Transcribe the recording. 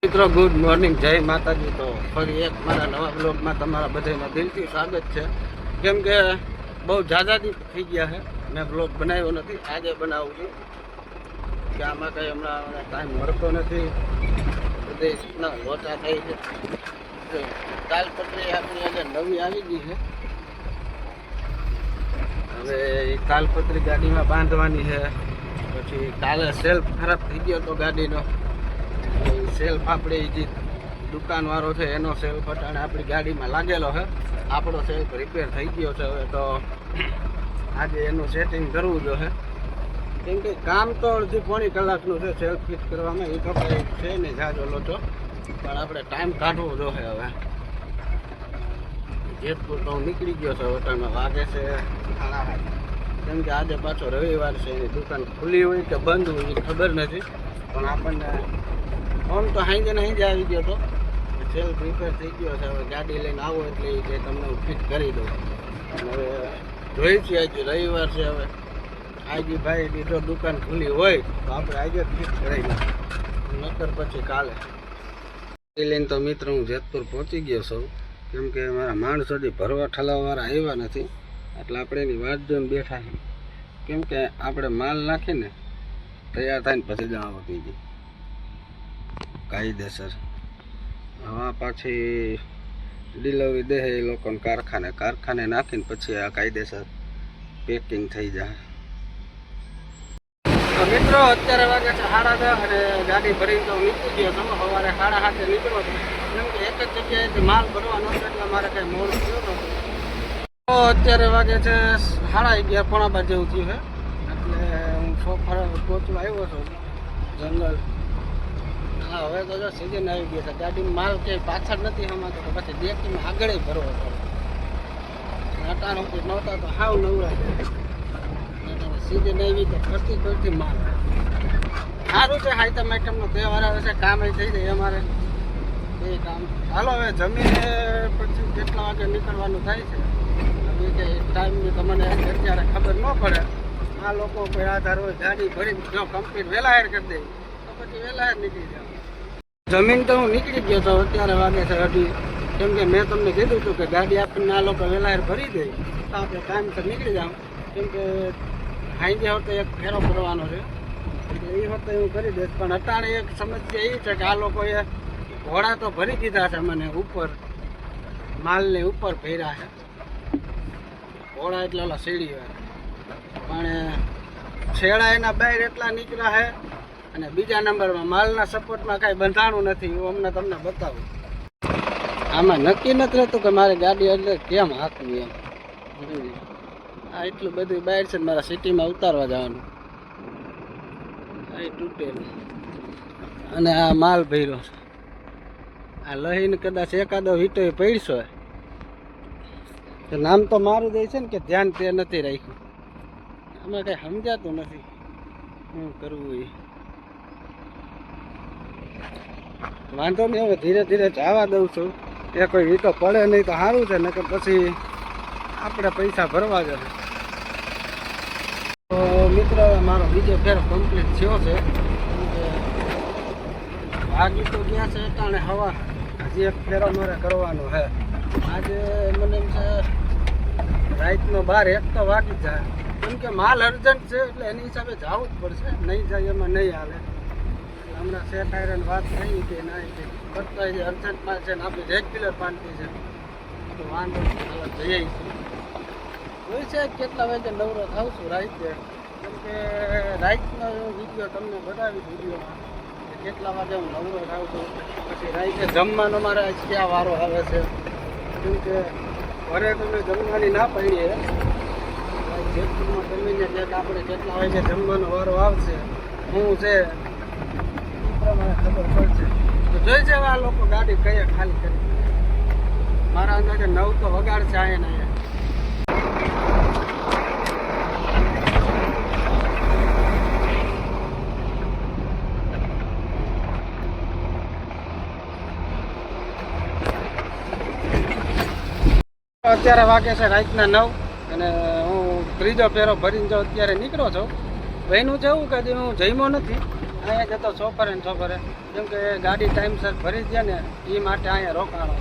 મિત્રો good morning, જય માતાજી। તો ફરી એક મારા નવા બ્લોગમાં તમારા બધાનું દિલથી સ્વાગત છે। કેમ કે બહુ ઝાઝાદી થઈ ગયા છે, મેં બ્લોગ બનાવ્યો નથી, આજે બનાવું છું કે આમાં કંઈ હમણાં ટાઈમ મળતો નથી, બધી રીતના લોચા થઈ છે। તાલપત્રી આપણી આજે નવી આવી ગઈ છે, હવે એ તાલપત્રી ગાડીમાં બાંધવાની છે। પછી કાલે સેલ્ફ ખરાબ થઈ ગયો તો ગાડીનો, સેલ્ફ આપણે જે દુકાનવાળો છે એનો સેલ્ફ અટાણે આપણી ગાડીમાં લાગેલો છે, આપણો સેલ્ફ રિપેર થઈ ગયો છે। હવે તો આજે એનું સેટિંગ કરવું જોઈએ, કેમ કે કામ તો અડધી પોણી કલાકનું છે સેલ્ફ ફિટ કરવામાં, એ તો કંઈ છે નહીં જાજો લોચો, પણ આપણે ટાઈમ કાઢવો જોઈએ। હવે જેતપુર તો હું નીકળી ગયો છે, હોટલમાં વાગે છે 8:30, કેમ કે આજે પાછો રવિવાર છે, એની દુકાન ખુલ્લી હોય કે બંધ હોય એ ખબર નથી, પણ આપણને આમ તો હાઈજે આવી ગયો તો સેલ્ફ રિપેર થઈ ગયો છે। હવે ગાડી લઈને આવો એટલે એ કે તમને હું ફિટ કરી દઉં, અને હવે જોઈ છીએ આજે રવિવાર છે, હવે આજે ભાઈ જો દુકાન ખુલ્લી હોય તો આપણે આજે ફિટ કરાવી નાખીએ, નકર પછી કાલે લઈને। તો મિત્રો હું જેતપુર પહોંચી ગયો છું, કેમ કે મારા માણસો હજી ભરવા ઠલાવવાળા આવ્યા નથી, એટલે આપણે એની વાત જોઈને બેઠા છીએ, કેમ કે આપણે માલ નાખીને તૈયાર થાય ને પછી જવા આપી દઈએ કાયદેસર। હવે પાછી ડિલિવરી દે એ લોકોને કારખાને નાખીને પછી આ કાયદેસર પેકિંગ થઈ જાય। તો મિત્રો અત્યારે વાગે છે 10:30 અને ગાડી ભરીને તો નીકળી ગયો છું, સવારે 7:30 નીકળ્યો હતો, કેમ કે એક જ જગ્યાએથી માલ ભરવાનો છે એટલે મારે કંઈ મોડું થયું નહોતું। તો અત્યારે વાગે છે 11:30 પોણા 12 જેવું થયું છે, એટલે હું સોફર પહોંચવા આવ્યો છું જંગલ। હા, હવે તો જો સિઝન આવી ગઈ છે, ગાડીમાં માલ ક્યાંય પાછળ નથી હમાતો, તો પછી ડેકીમાં આગળ ભરવો પડે, અટાણ સુધી નહોતા તો હાવ નવરા જાય, સિઝન આવી તો ફરતી માલ સારું છે। આઈટમનો તહેવાર આવે છે, કામ થઈ જાય અમારે એ કામ। હાલો હવે જમીને પછી કેટલા વાગે નીકળવાનું થાય છે, હવે કે ટાઈમની તમને અત્યારે ખબર ન પડે, આ લોકો કોઈ આધાર હોય, ગાડી ભરીને જો કમ્પ્લીટ વહેલા હાર કરી દે તો પછી વહેલા હાર નીકળી જાય। જમીન તો હું નીકળી ગયો તો અત્યારે વાગે છે 8:30, કેમ કે મેં તમને કીધું હતું કે ગાડી આપણને આ લોકો વહેલા હાર ભરી દે તો આપણે ટાઈમસર નીકળી જાઉં, કેમ કે હાઈજે હોતે એક ફેરો કરવાનો છે, એટલે એ હોતે હું કરી દઈશ। પણ અટાણે એક સમસ્યા એ છે કે આ લોકોએ ઘોડા તો ભરી દીધા છે, મને ઉપર માલની ઉપર ભર્યા છે ઘોડા, એટલે ઓલા સીડી હોય, પણ છેડા એના બહાર એટલા નીકળ્યા છે, અને બીજા નંબરમાં માલના સપોર્ટમાં કાંઈ બંધાણું નથી, હું અમને તમને બતાવું। આમાં નક્કી નથી રહેતું કે મારી ગાડી એટલે કેમ હાંકવી એમ, આ એટલું બધું બહાર છે, મારા સિટીમાં ઉતારવા જવાનું, આ તૂટેલું, અને આ માલ ભર્યો છે, આ લઈને કદાચ એકાદો વીટો પડશો તો નામ તો મારું દે છે ને કે ધ્યાન તે નથી રાખ્યું, આમાં કંઈ સમજાતું નથી શું કરવું એ। વાંધો નહીં, હવે ધીરે ધીરે જવા દઉં છું, એ કોઈ વીટો પડે નહીં તો સારું છે, નકર પછી આપણે પૈસા ભરવા જશે। તો મિત્રો મારો બીજો ફેરો કમ્પ્લીટ થયો છે, ભાગી તો ગયા છે એટલે હવા હજી એક ફેરો મારે કરવાનો છે। આજે મને એમ છે રાતનો 12-1 તો વાગી જાય, કેમ કે માલ અર્જન્ટ છે એટલે એની હિસાબે જવું જ પડશે, નહીં જાય એમાં નહીં હાલે। હમણાં શેઠ આયરન વાત થઈ કે ના કરતા જે અર્જન્ટ માલ છે ને આપણી રેગ્યુલર પાનથી છે, તો વાંધો જઈએ હોય છે કેટલા વાગે નવરો થાવ છું રાતે, કેમ કે રાતનો વિડીયો તમને બતાવીશ વિડીયોમાં કેટલા વાગે હું નવરો થાવ છું। પછી રાતે જમવાનો મારે આજ ક્યાં વારો આવે છે, કેમ કે ઘરે તમે જમવાની ના પડીએ, જેતપુરમાં જમીને ક્યાંક આપણે કેટલા વાગે જમવાનો વારો આવશે શું છે એ પ્રમાણે ખબર પડશે। તો જોઈ છે આ લોકો ગાડી કઈ ખાલી કરી, મારા અંદાજે 9 તો વગાડશે આયા ને અત્યારે વાગે છે રાતના 9, અને હું ત્રીજો ફેરો ભરીને જો અત્યારે નીકળો છું। એનું છે એવું કે હું જમ્યો નથી, અહીંયા જતો સોફરે ને સોફરે કેમ કે ગાડી ટાઈમસર ભરી દે ને એ માટે અહીંયા રોકાણો.